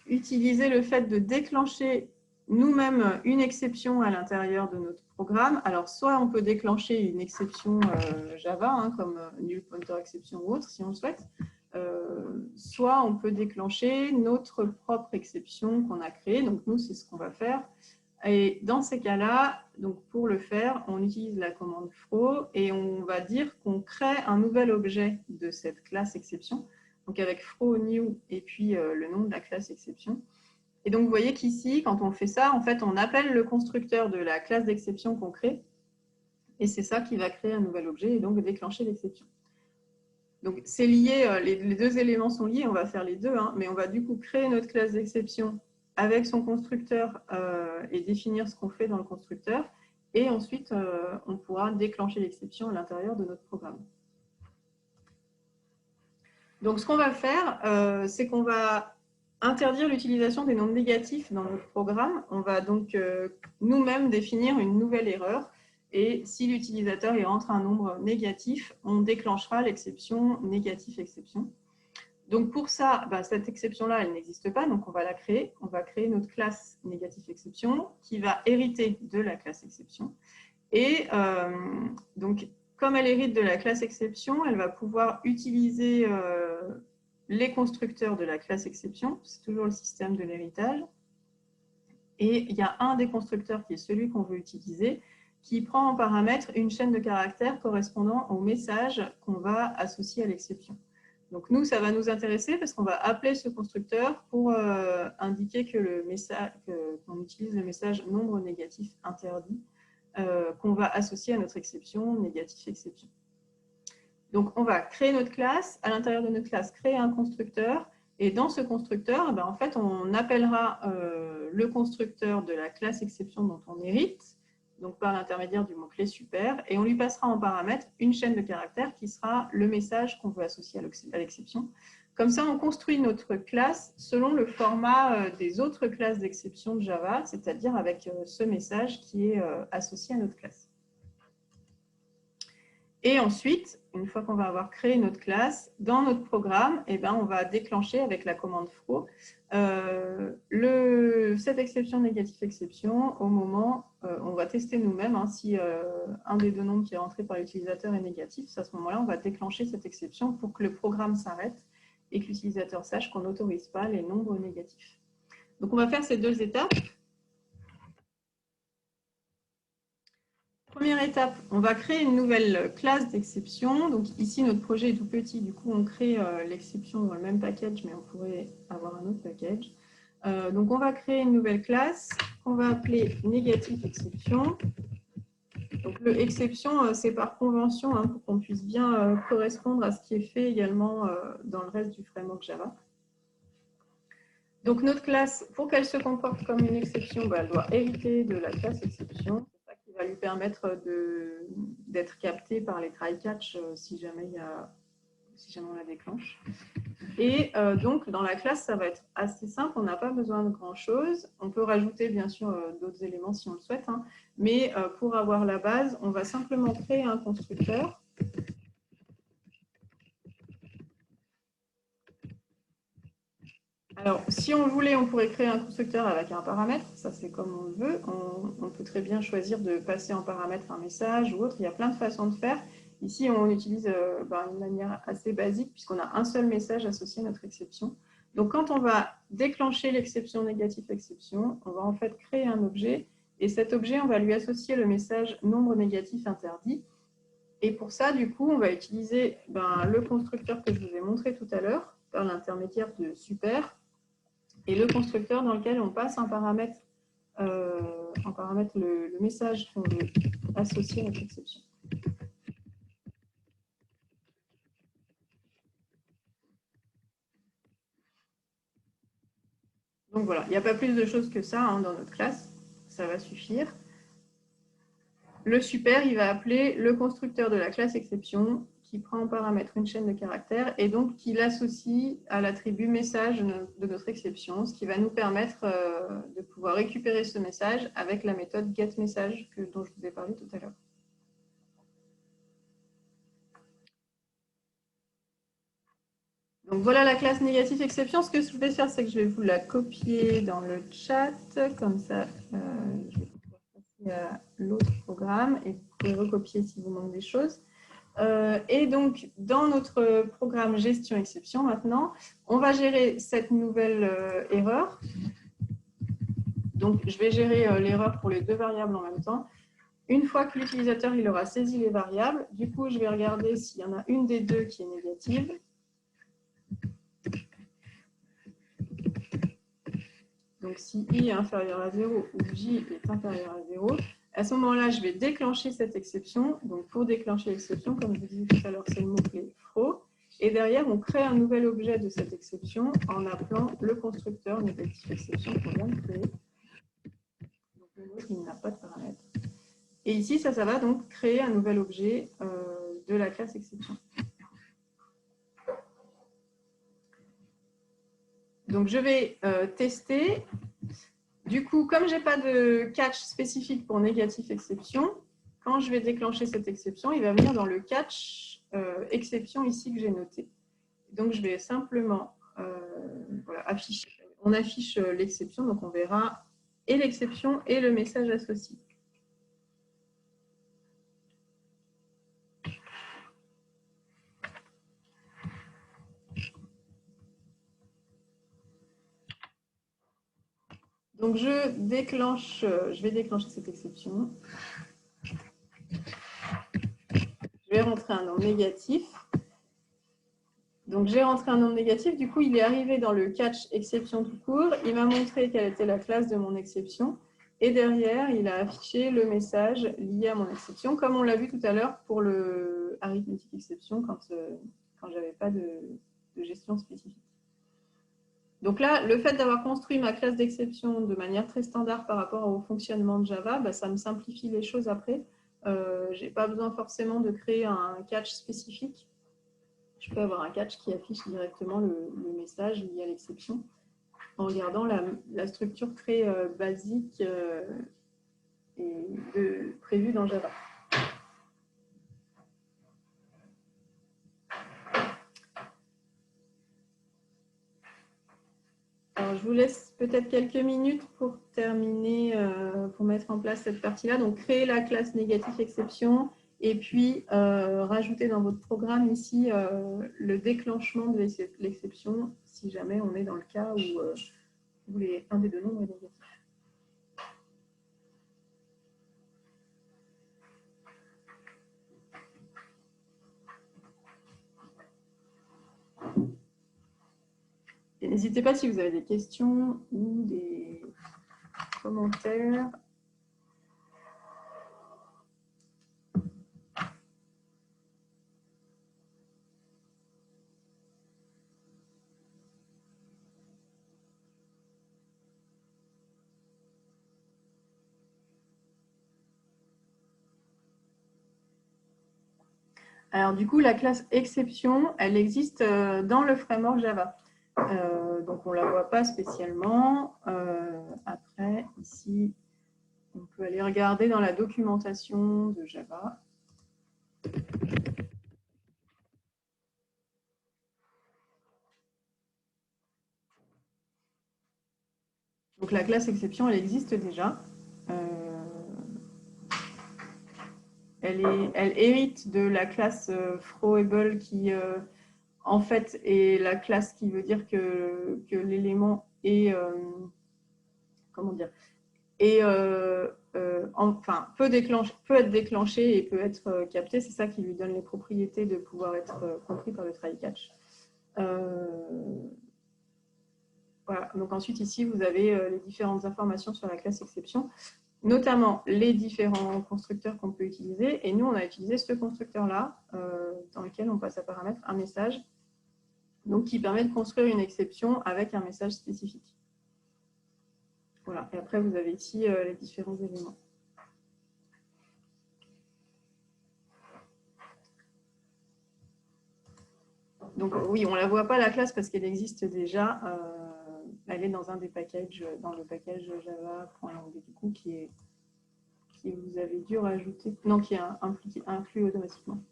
S1: utiliser le fait de déclencher nous-mêmes une exception à l'intérieur de notre programme. Alors, soit on peut déclencher une exception Java, hein, comme null pointer exception ou autre, si on le souhaite. Soit on peut déclencher notre propre exception qu'on a créée. Donc, nous, c'est ce qu'on va faire. Et dans ces cas-là, donc pour le faire, on utilise la commande throw et on va dire qu'on crée un nouvel objet de cette classe exception. Donc avec throw new et puis le nom de la classe exception. Et donc vous voyez qu'ici, quand on fait ça, en fait, on appelle le constructeur de la classe d'exception qu'on crée. Et c'est ça qui va créer un nouvel objet et donc déclencher l'exception. Donc c'est lié, les deux éléments sont liés, on va faire les deux, hein, mais on va du coup créer notre classe d'exception avec son constructeur et définir ce qu'on fait dans le constructeur. Et ensuite, on pourra déclencher l'exception à l'intérieur de notre programme. Donc, ce qu'on va faire, c'est qu'on va interdire l'utilisation des nombres négatifs dans notre programme. On va donc nous-mêmes définir une nouvelle erreur. Et si l'utilisateur rentre un nombre négatif, on déclenchera l'exception négatif-exception. Donc, pour ça, cette exception-là, elle n'existe pas. Donc, on va la créer. On va créer notre classe négatif-exception qui va hériter de la classe exception. Et donc, comme elle hérite de la classe exception, elle va pouvoir utiliser les constructeurs de la classe exception. C'est toujours le système de l'héritage. Et il y a un des constructeurs qui est celui qu'on veut utiliser, qui prend en paramètre une chaîne de caractères correspondant au message qu'on va associer à l'exception. Donc nous, ça va nous intéresser parce qu'on va appeler ce constructeur pour indiquer que qu'on utilise le message nombre négatif interdit qu'on va associer à notre exception, négatif exception. Donc on va créer notre classe, à l'intérieur de notre classe, créer un constructeur, et dans ce constructeur, en fait, on appellera le constructeur de la classe exception dont on hérite, donc par l'intermédiaire du mot-clé super, et on lui passera en paramètre une chaîne de caractères qui sera le message qu'on veut associer à l'exception. Comme ça, on construit notre classe selon le format des autres classes d'exception de Java, c'est-à-dire avec ce message qui est associé à notre classe. Et ensuite, une fois qu'on va avoir créé notre classe, dans notre programme, on va déclencher avec la commande throw cette exception négatif exception au moment, on va tester nous-mêmes si un des deux nombres qui est rentré par l'utilisateur est négatif. À ce moment-là, on va déclencher cette exception pour que le programme s'arrête et que l'utilisateur sache qu'on n'autorise pas les nombres négatifs. Donc, on va faire ces deux étapes. Première étape, on va créer une nouvelle classe d'exception. Donc ici, notre projet est tout petit, du coup, on crée l'exception dans le même package, mais on pourrait avoir un autre package. Donc on va créer une nouvelle classe qu'on va appeler négatif exception. Donc le exception, c'est par convention pour qu'on puisse bien correspondre à ce qui est fait également dans le reste du framework Java. Donc notre classe, pour qu'elle se comporte comme une exception, elle doit hériter de la classe exception. Qui va lui permettre d'être capté par les try-catch si jamais on la déclenche. Et donc, dans la classe, ça va être assez simple, on n'a pas besoin de grand-chose. On peut rajouter, bien sûr, d'autres éléments si on le souhaite, mais pour avoir la base, on va simplement créer un constructeur. Alors, si on voulait, on pourrait créer un constructeur avec un paramètre, ça c'est comme on le veut. On peut très bien choisir de passer en paramètre un message ou autre, il y a plein de façons de faire. Ici, on utilise une manière assez basique puisqu'on a un seul message associé à notre exception. Donc, quand on va déclencher l'exception négatif exception, on va en fait créer un objet et cet objet, on va lui associer le message nombre négatif interdit. Et pour ça, du coup, on va utiliser le constructeur que je vous ai montré tout à l'heure par l'intermédiaire de super. Et le constructeur dans lequel on passe en paramètre le message qu'on veut associer à notre exception. Donc voilà, il n'y a pas plus de choses que ça dans notre classe, ça va suffire. Le super, il va appeler le constructeur de la classe exception qui prend en paramètre une chaîne de caractères et donc qui l'associe à l'attribut message de notre exception, ce qui va nous permettre de pouvoir récupérer ce message avec la méthode getMessage dont je vous ai parlé tout à l'heure. Donc voilà la classe négatif exception. Ce que je vais faire, c'est que je vais vous la copier dans le chat, comme ça je vais pouvoir passer à l'autre programme et vous pouvez recopier si vous manque des choses. Et donc, dans notre programme gestion exception, maintenant, on va gérer cette nouvelle erreur. Donc, je vais gérer l'erreur pour les deux variables en même temps. Une fois que l'utilisateur aura saisi les variables, du coup, je vais regarder s'il y en a une des deux qui est négative. Donc, si i est inférieur à 0 ou j est inférieur à 0, à ce moment-là, je vais déclencher cette exception. Donc, pour déclencher l'exception, comme je vous disais tout à l'heure, c'est le mot-clé throw. Et derrière, on crée un nouvel objet de cette exception en appelant le constructeur négatif exception qu'on vient de créer. Donc, le nôtre, il n'a pas de paramètre. Et ici, ça va donc créer un nouvel objet de la classe exception. Donc, je vais tester. Du coup, comme je n'ai pas de catch spécifique pour négatif exception, quand je vais déclencher cette exception, il va venir dans le catch exception ici que j'ai noté. Donc, je vais simplement afficher. On affiche l'exception, donc on verra et l'exception et le message associé. Donc, je vais déclencher cette exception. Je vais rentrer un nombre négatif. Donc, j'ai rentré un nombre négatif. Du coup, il est arrivé dans le catch exception tout court. Il m'a montré quelle était la classe de mon exception. Et derrière, il a affiché le message lié à mon exception, comme on l'a vu tout à l'heure pour le arithmétique exception quand je n'avais pas de gestion spécifique. Donc là, le fait d'avoir construit ma classe d'exception de manière très standard par rapport au fonctionnement de Java, bah, ça me simplifie les choses après. Je n'ai pas besoin forcément de créer un catch spécifique. Je peux avoir un catch qui affiche directement le message lié à l'exception en regardant la structure très basique et prévue dans Java. Alors, je vous laisse peut-être quelques minutes pour terminer, pour mettre en place cette partie-là. Donc, créer la classe négatif exception et puis rajouter dans votre programme ici le déclenchement de l'exception si jamais on est dans le cas où un des deux nombres est négatif. N'hésitez pas si vous avez des questions ou des commentaires. Alors du coup, la classe exception, elle existe dans le framework Java. Donc on ne la voit pas spécialement. Après, ici, on peut aller regarder dans la documentation de Java. Donc la classe exception, elle existe déjà. Elle hérite de la classe throwable qui, en fait, est la classe qui veut dire que l'élément est, comment dire, enfin, peut être déclenché et peut être capté. C'est ça qui lui donne les propriétés de pouvoir être compris par le try catch. Voilà. Donc ensuite, ici, vous avez les différentes informations sur la classe exception, notamment les différents constructeurs qu'on peut utiliser. Et nous, on a utilisé ce constructeur-là, dans lequel on passe à paramètre un message, donc qui permet de construire une exception avec un message spécifique. Voilà. Et après, vous avez ici les différents éléments. Donc oui, on ne la voit pas la classe parce qu'elle existe déjà. Elle est dans un des packages, dans le package java.lang du coup, qui vous avez dû rajouter, non, qui est inclus automatiquement.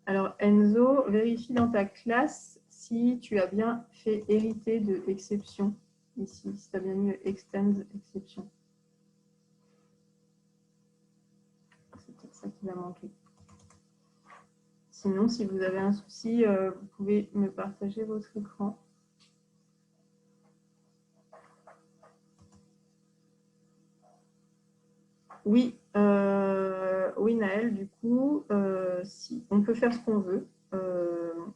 S1: Alors Enzo, vérifie dans ta classe si tu as bien fait hériter de exception ici, si tu as bien mis extend exception. C'est peut-être ça qui va manquer. Sinon, si vous avez un souci, vous pouvez me partager votre écran. Oui, oui Naël, du coup, si, on peut faire ce qu'on veut.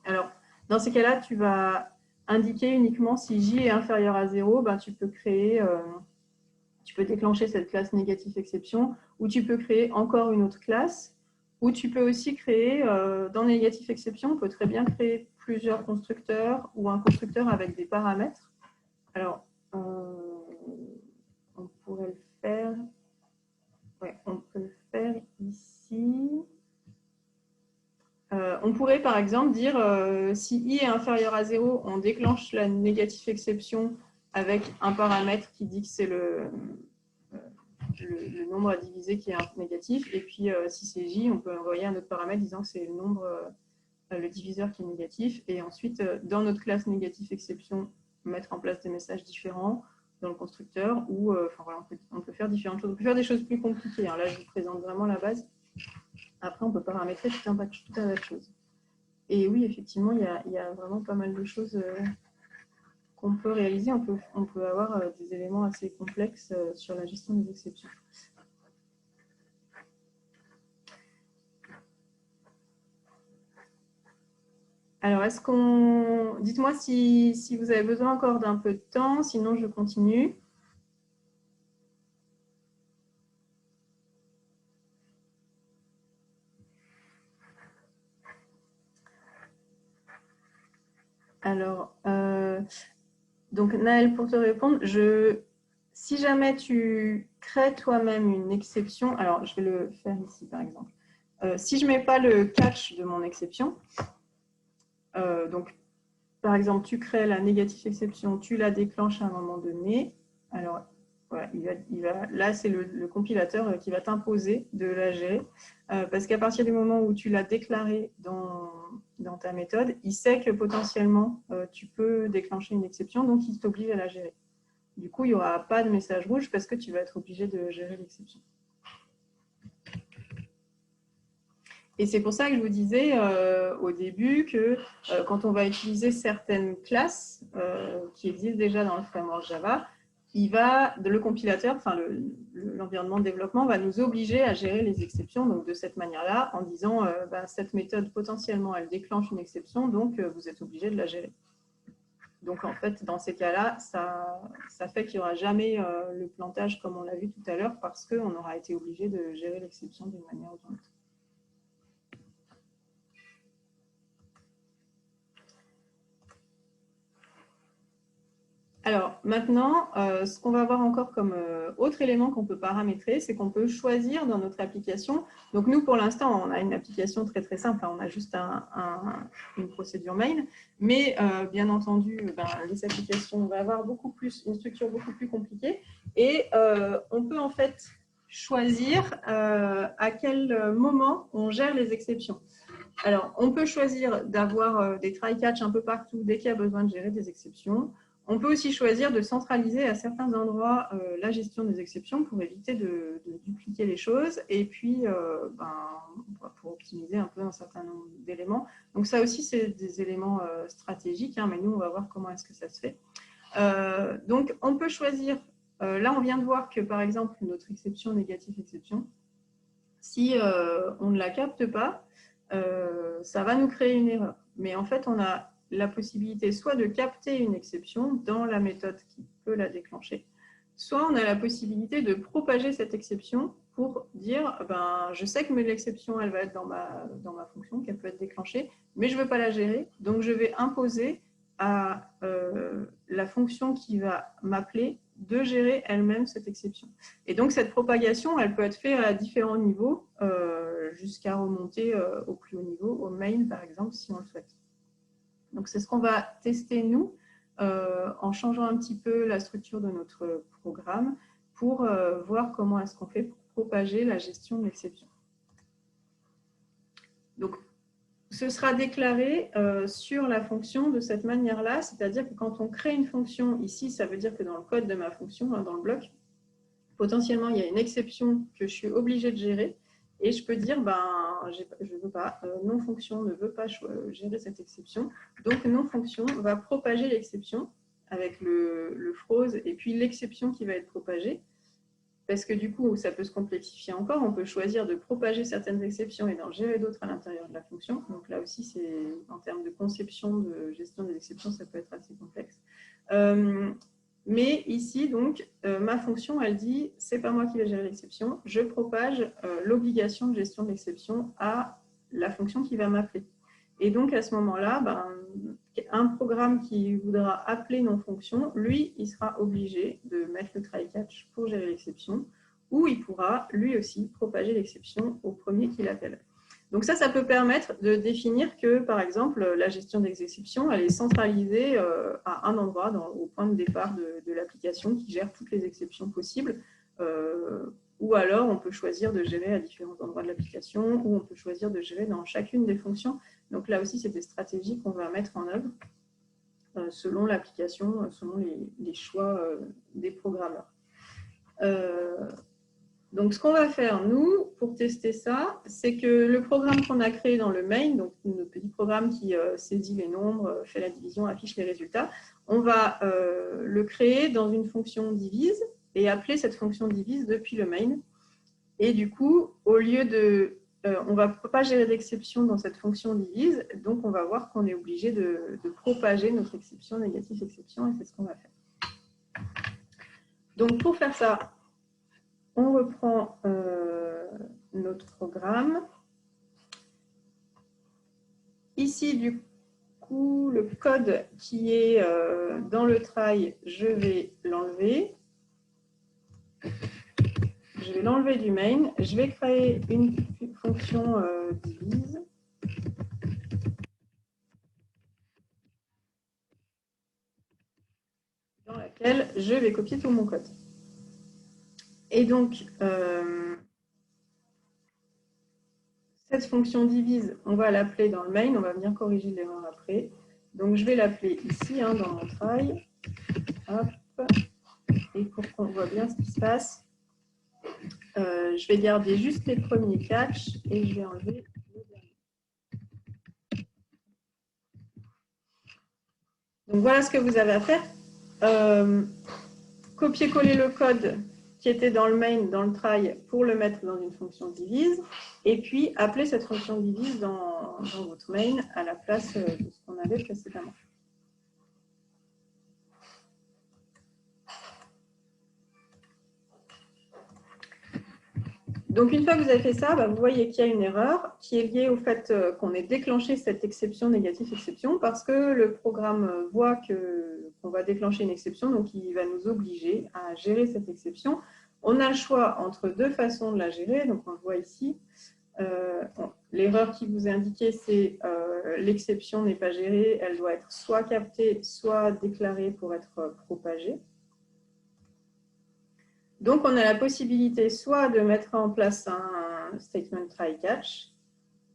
S1: Alors, dans ces cas-là, tu vas indiquer uniquement si J est inférieur à 0, ben, tu peux créer, tu peux déclencher cette classe négatif exception, ou tu peux créer encore une autre classe, ou tu peux aussi créer, dans négatif exception, on peut très bien créer plusieurs constructeurs ou un constructeur avec des paramètres. Alors, on pourrait le faire. Ouais, on peut le faire ici. On pourrait par exemple dire si i est inférieur à 0, on déclenche la négative exception avec un paramètre qui dit que c'est le nombre à diviser qui est négatif. Et puis si c'est j, on peut envoyer un autre paramètre disant que c'est le nombre, le diviseur qui est négatif. Et ensuite, dans notre classe négative exception, mettre en place des messages différents dans le constructeur ou enfin, voilà, on peut faire différentes choses. On peut faire des choses plus compliquées. Hein. Là, je vous présente vraiment la base. Après, on peut paramétrer tout un tas de choses. Et oui, effectivement, il y a vraiment pas mal de choses qu'on peut réaliser, on peut avoir des éléments assez complexes sur la gestion des exceptions. Alors, dites-moi si vous avez besoin encore d'un peu de temps, sinon je continue. Alors, donc Naël, pour te répondre, si jamais tu crées toi-même une exception, alors je vais le faire ici par exemple. Si je ne mets pas le catch de mon exception, donc par exemple, tu crées la négative exception, tu la déclenches à un moment donné, alors voilà, là c'est le compilateur qui va t'imposer de la gérer, parce qu'à partir du moment où tu l'as déclaré dans ta méthode, il sait que potentiellement tu peux déclencher une exception, donc il t'oblige à la gérer. Du coup, il n'y aura pas de message rouge parce que tu vas être obligé de gérer l'exception. Et c'est pour ça que je vous disais au début que quand on va utiliser certaines classes qui existent déjà dans le framework Java, le compilateur, enfin l'environnement de développement va nous obliger à gérer les exceptions donc de cette manière-là, en disant cette méthode potentiellement elle déclenche une exception, donc vous êtes obligé de la gérer. Donc en fait, dans ces cas-là, ça fait qu'il n'y aura jamais le plantage comme on l'a vu tout à l'heure, parce qu'on aura été obligé de gérer l'exception d'une manière ou d'une autre. Alors maintenant, ce qu'on va avoir encore comme autre élément qu'on peut paramétrer, c'est qu'on peut choisir dans notre application. Donc nous, pour l'instant, on a une application très très simple, on a juste une procédure main, mais bien entendu, les applications vont avoir une structure beaucoup plus compliquée, et on peut en fait choisir à quel moment on gère les exceptions. Alors, on peut choisir d'avoir des try-catch un peu partout dès qu'il y a besoin de gérer des exceptions. On peut aussi choisir de centraliser à certains endroits la gestion des exceptions pour éviter de dupliquer les choses et puis pour optimiser un peu un certain nombre d'éléments. Donc ça aussi, c'est des éléments stratégiques, mais nous, on va voir comment est-ce que ça se fait. Donc, on peut choisir, là, on vient de voir que, par exemple, notre exception, négative exception, si on ne la capte pas, ça va nous créer une erreur. Mais en fait, on a la possibilité soit de capter une exception dans la méthode qui peut la déclencher, soit on a la possibilité de propager cette exception pour dire, je sais que l'exception, elle va être dans ma fonction, qu'elle peut être déclenchée, mais je ne veux pas la gérer, donc je vais imposer à la fonction qui va m'appeler de gérer elle-même cette exception. Et donc, cette propagation, elle peut être faite à différents niveaux, jusqu'à remonter au plus haut niveau, au main, par exemple, si on le souhaite. Donc, c'est ce qu'on va tester, nous, en changeant un petit peu la structure de notre programme pour voir comment est-ce qu'on fait pour propager la gestion de l'exception. Donc, ce sera déclaré sur la fonction de cette manière-là, c'est-à-dire que quand on crée une fonction, ici, ça veut dire que dans le code de ma fonction, dans le bloc, potentiellement, il y a une exception que je suis obligée de gérer, et je peux dire, je ne veux pas, non-fonction ne veut pas gérer cette exception, donc non-fonction va propager l'exception avec le throws et puis l'exception qui va être propagée, parce que du coup, ça peut se complexifier encore. On peut choisir de propager certaines exceptions et d'en gérer d'autres à l'intérieur de la fonction. Donc là aussi, c'est en termes de conception, de gestion des exceptions, ça peut être assez complexe. Mais ici, donc, ma fonction, elle dit, c'est pas moi qui vais gérer l'exception, je propage l'obligation de gestion de l'exception à la fonction qui va m'appeler. Et donc, à ce moment-là, un programme qui voudra appeler non-fonction, lui, il sera obligé de mettre le try-catch pour gérer l'exception, ou il pourra, lui aussi, propager l'exception au premier qui l'appelle. Donc ça peut permettre de définir que, par exemple, la gestion des exceptions, elle est centralisée à un endroit, au point de départ de l'application qui gère toutes les exceptions possibles, ou alors on peut choisir de gérer à différents endroits de l'application, ou on peut choisir de gérer dans chacune des fonctions. Donc là aussi, c'est des stratégies qu'on va mettre en œuvre selon l'application, selon les choix des programmeurs. Donc, ce qu'on va faire, nous, pour tester ça, c'est que le programme qu'on a créé dans le main, donc notre petit programme qui saisit les nombres, fait la division, affiche les résultats, on va le créer dans une fonction divise et appeler cette fonction divise depuis le main. Et du coup, au lieu de... on ne va pas gérer d'exception dans cette fonction divise, donc on va voir qu'on est obligé de propager notre exception, négatif exception, et c'est ce qu'on va faire. Donc, pour faire ça, on reprend notre programme. Ici, du coup, le code qui est dans le try, je vais l'enlever. Je vais l'enlever du main. Je vais créer une fonction divise. Dans laquelle je vais copier tout mon code. Et donc, cette fonction divise, on va l'appeler dans le main, on va venir corriger l'erreur après. Donc, je vais l'appeler ici, dans mon try. Hop. Et pour qu'on voit bien ce qui se passe, je vais garder juste les premiers catchs et je vais enlever le dernier. Donc, voilà ce que vous avez à faire. Copier-coller le code qui était dans le main, dans le try, pour le mettre dans une fonction divise, et puis appeler cette fonction divise dans votre main à la place de ce qu'on avait précédemment. Donc, une fois que vous avez fait ça, vous voyez qu'il y a une erreur qui est liée au fait qu'on ait déclenché cette exception négatif-exception parce que le programme voit qu'on va déclencher une exception, donc il va nous obliger à gérer cette exception. On a le choix entre deux façons de la gérer, donc on le voit ici. L'erreur qui vous est indiquée, c'est l'exception n'est pas gérée, elle doit être soit captée, soit déclarée pour être propagée. Donc, on a la possibilité soit de mettre en place un statement try-catch,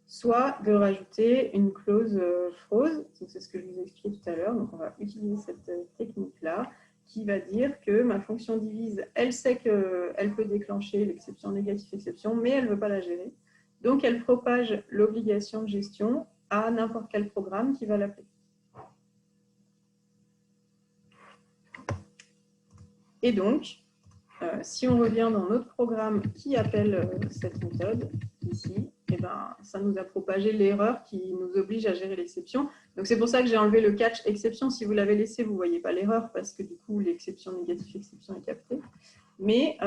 S1: soit de rajouter une clause froze. C'est ce que je vous ai expliqué tout à l'heure. Donc, on va utiliser cette technique-là qui va dire que ma fonction divise, elle sait qu'elle peut déclencher l'exception négatif-exception, mais elle ne veut pas la gérer. Donc, elle propage l'obligation de gestion à n'importe quel programme qui va l'appeler. Et donc, si on revient dans notre programme qui appelle cette méthode, ici, ça nous a propagé l'erreur qui nous oblige à gérer l'exception. Donc, c'est pour ça que j'ai enlevé le catch exception. Si vous l'avez laissé, vous ne voyez pas l'erreur parce que du coup, l'exception négatif-exception est captée. Mais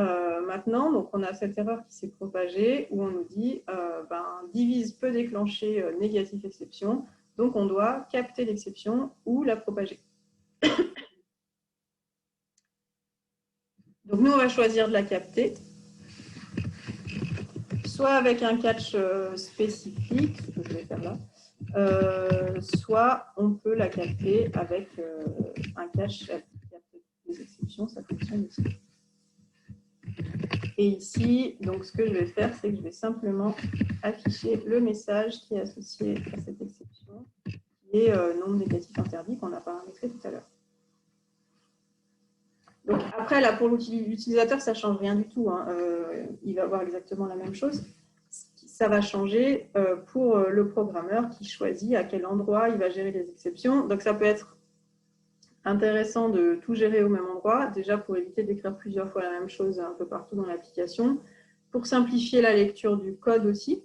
S1: maintenant, donc, on a cette erreur qui s'est propagée où on nous dit divise peut déclencher négatif-exception. Donc, on doit capter l'exception ou la propager. Donc, nous, on va choisir de la capter, soit avec un catch spécifique, ce que je vais faire là, soit on peut la capter avec un catch qui capte des exceptions, ça fonctionne aussi. Et ici, donc, ce que je vais faire, c'est que je vais simplement afficher le message qui est associé à cette exception, qui est nombre négatif interdit qu'on a paramétré tout à l'heure. Donc après, là, pour l'utilisateur, ça ne change rien du tout. Il va avoir exactement la même chose. Ça va changer pour le programmeur qui choisit à quel endroit il va gérer les exceptions. Donc ça peut être intéressant de tout gérer au même endroit, déjà pour éviter d'écrire plusieurs fois la même chose un peu partout dans l'application, pour simplifier la lecture du code aussi.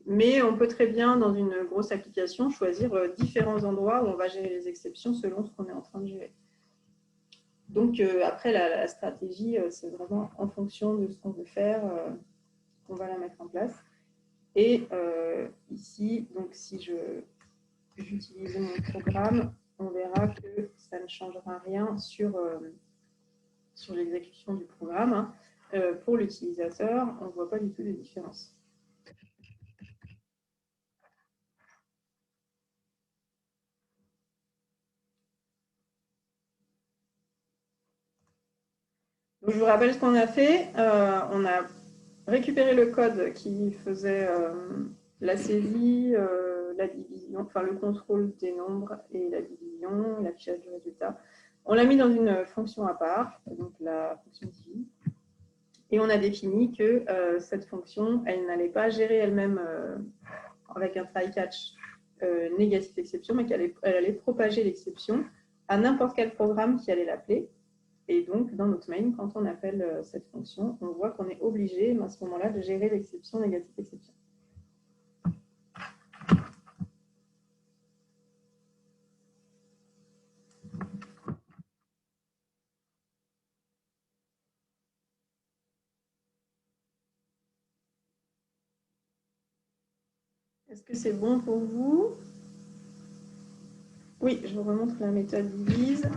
S1: Mais on peut très bien, dans une grosse application, choisir différents endroits où on va gérer les exceptions selon ce qu'on est en train de gérer. Donc, après, la stratégie, c'est vraiment en fonction de ce qu'on veut faire qu'on va la mettre en place. Et ici, donc, si j'utilise mon programme, on verra que ça ne changera rien sur l'exécution du programme. Pour l'utilisateur, on ne voit pas du tout de différence. Donc, je vous rappelle ce qu'on a fait. On a récupéré le code qui faisait la saisie, la division, enfin le contrôle des nombres et la division, l'affichage du résultat. On l'a mis dans une fonction à part, donc la fonction divise. Et on a défini que cette fonction, elle n'allait pas gérer elle-même avec un try-catch négatif exception, mais qu'elle allait propager l'exception à n'importe quel programme qui allait l'appeler. Et donc, dans notre main, quand on appelle cette fonction, on voit qu'on est obligé à ce moment-là de gérer l'exception négatif exception. Est-ce que c'est bon pour vous? Oui, je vous remontre la méthode divise.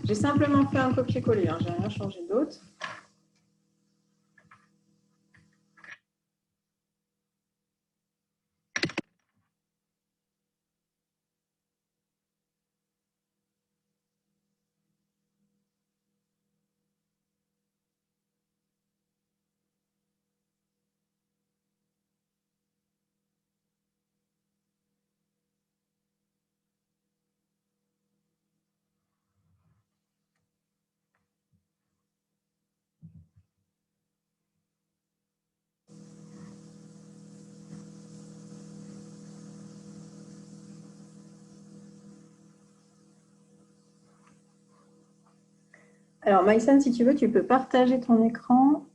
S1: J'ai simplement fait un copier-coller, hein, je n'ai rien changé d'autre. Alors, Maïsan, si tu veux, tu peux partager ton écran